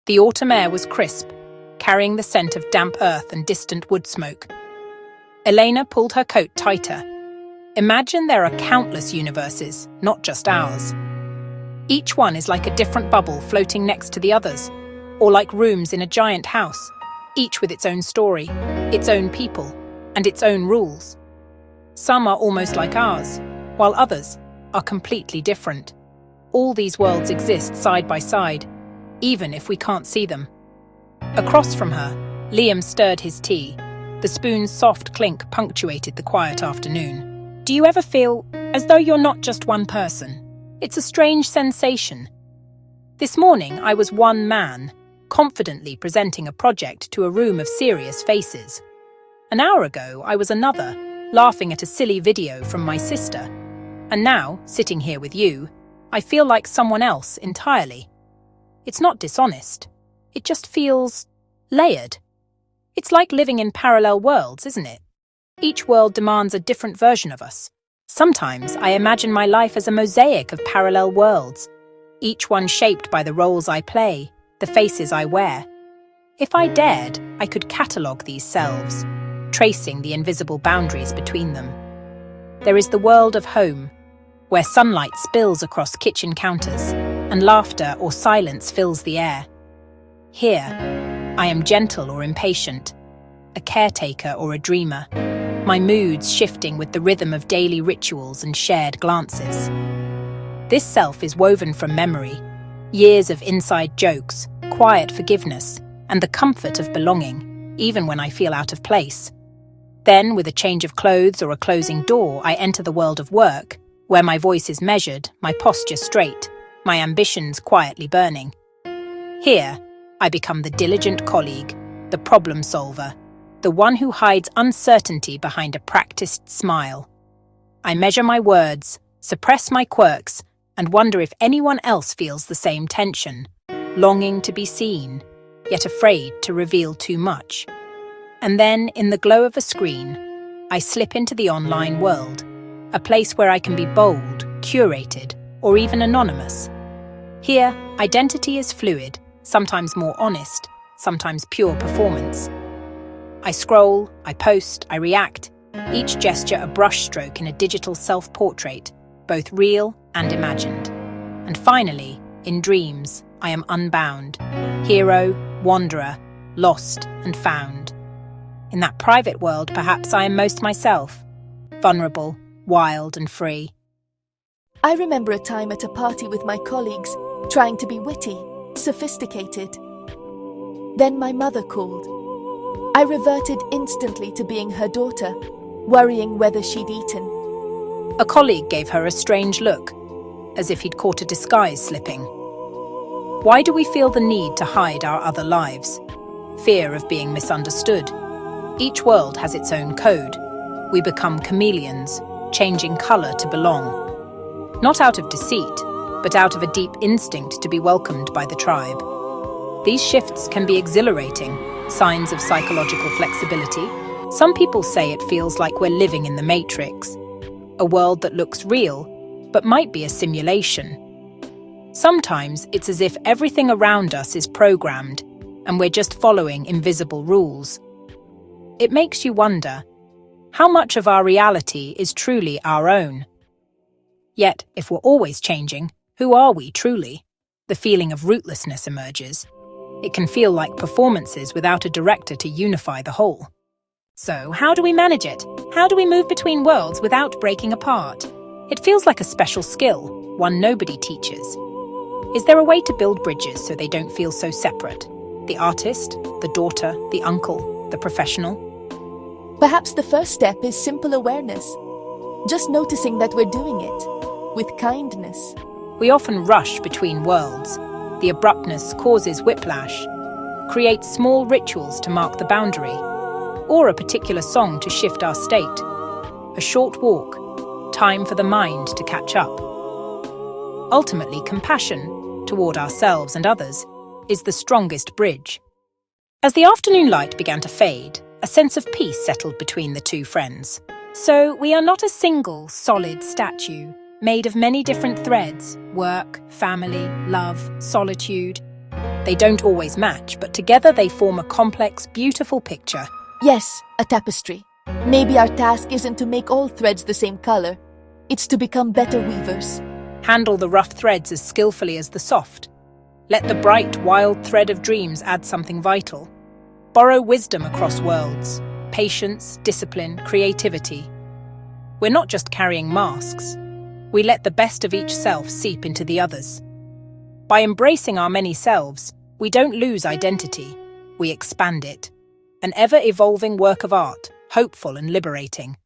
The autumn air was crisp, carrying the scent of damp earth and distant wood smoke. Elena pulled her coat tighter. Imagine there are countless universes, not just ours. Each one is like a different bubble floating next to the others, or like rooms in a giant house, each with its own story, its own people, and its own rules. Some are almost like ours, while others are completely different. All these worlds exist side by side, even if we can't see them. Across from her, Liam stirred his tea. The spoon's soft clink punctuated the quiet afternoon. Do you ever feel as though you're not just one person? It's a strange sensation. This morning, I was one man, confidently presenting a project to a room of serious faces. An hour ago, I was another, laughing at a silly video from my sister. And now, sitting here with you, I feel like someone else entirely. It's not dishonest. It just feels layered. It's like living in parallel worlds, isn't it? Each world demands a different version of us. Sometimes I imagine my life as a mosaic of parallel worlds, each one shaped by the roles I play, the faces I wear. If I dared, I could catalogue these selves, tracing the invisible boundaries between them. There is the world of home, where sunlight spills across kitchen counters and laughter or silence fills the air. Here, I am gentle or impatient, a caretaker or a dreamer, my moods shifting with the rhythm of daily rituals and shared glances. This self is woven from memory, years of inside jokes, quiet forgiveness, and the comfort of belonging, even when I feel out of place. Then, with a change of clothes or a closing door, I enter the world of work, where my voice is measured, my posture straight, my ambitions quietly burning. Here, I become the diligent colleague, the problem solver, the one who hides uncertainty behind a practiced smile. I measure my words, suppress my quirks, and wonder if anyone else feels the same tension, longing to be seen, yet afraid to reveal too much. And then, in the glow of a screen, I slip into the online world, a place where I can be bold, curated, or even anonymous. Here, identity is fluid, sometimes more honest, sometimes pure performance. I scroll, I post, I react, each gesture a brushstroke in a digital self-portrait, both real and imagined. And finally, in dreams, I am unbound, hero, wanderer, lost and found. In that private world, perhaps I am most myself, vulnerable, wild and free. I remember a time at a party with my colleagues, trying to be witty, sophisticated. Then my mother called. I reverted instantly to being her daughter, worrying whether she'd eaten. A colleague gave her a strange look, as if he'd caught a disguise slipping. Why do we feel the need to hide our other lives? Fear of being misunderstood. Each world has its own code. We become chameleons, changing colour to belong. Not out of deceit, but out of a deep instinct to be welcomed by the tribe. These shifts can be exhilarating, signs of psychological flexibility. Some people say it feels like we're living in the Matrix, a world that looks real, but might be a simulation. Sometimes it's as if everything around us is programmed, and we're just following invisible rules. It makes you wonder, how much of our reality is truly our own? Yet, if we're always changing, who are we truly? The feeling of rootlessness emerges. It can feel like performances without a director to unify the whole. So, how do we manage it? How do we move between worlds without breaking apart? It feels like a special skill, one nobody teaches. Is there a way to build bridges so they don't feel so separate? The artist, the daughter, the uncle, the professional? Perhaps the first step is simple awareness. Just noticing that we're doing it, with kindness. We often rush between worlds. The abruptness causes whiplash. Create small rituals to mark the boundary, or a particular song to shift our state. A short walk, time for the mind to catch up. Ultimately, compassion, toward ourselves and others, is the strongest bridge. As the afternoon light began to fade, a sense of peace settled between the two friends. So we are not a single, solid statue, made of many different threads: work, family, love, solitude. They don't always match, but together they form a complex, beautiful picture. Yes, a tapestry. Maybe our task isn't to make all threads the same color. It's to become better weavers. Handle the rough threads as skillfully as the soft. Let the bright, wild thread of dreams add something vital. Borrow wisdom across worlds. Patience, discipline, creativity. We're not just carrying masks. We let the best of each self seep into the others. By embracing our many selves, we don't lose identity, we expand it. An ever-evolving work of art, hopeful and liberating.